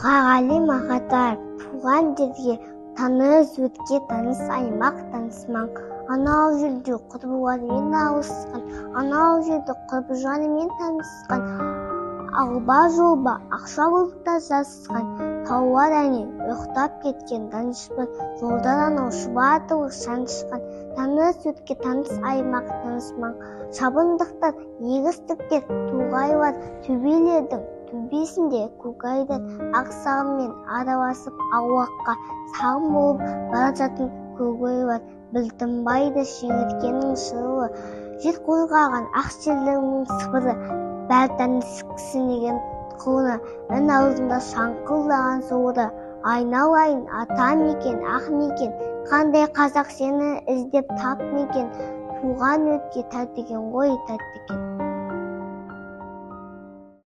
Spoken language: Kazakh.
Мұқағали Мақатаев туған жерге таныс өтке таныс аймақ таныс маң. Анау жерде құрбылармен алысқан, анау жерде құрбыжанымен танысқан, алба жолба ақша бұлтта жасысқан, таулар әне ұйықтап кеткен данышпан, жолдан анау шұбатылы шанышқан, таныс өтке таныс аймақ таныс маң. Шабындықтар, егістіктер, туғайлар, төбелердің төбесінде көкайдар ақсағыммен араласып ауаққа сағым болып бара жатқан көкойлар, Білтімбайды шеңіркенің шырылы, жер қозғаған ақ жерлерінің сыбыры, бәр тәнісі кісінеген құлыны, үн аузында шаңқылдаған суыры, айналайын ата мекен, ақ мекен, қандай қазақ сені іздеп тап мекен, туған өтке тәттіген ғой тәттіген.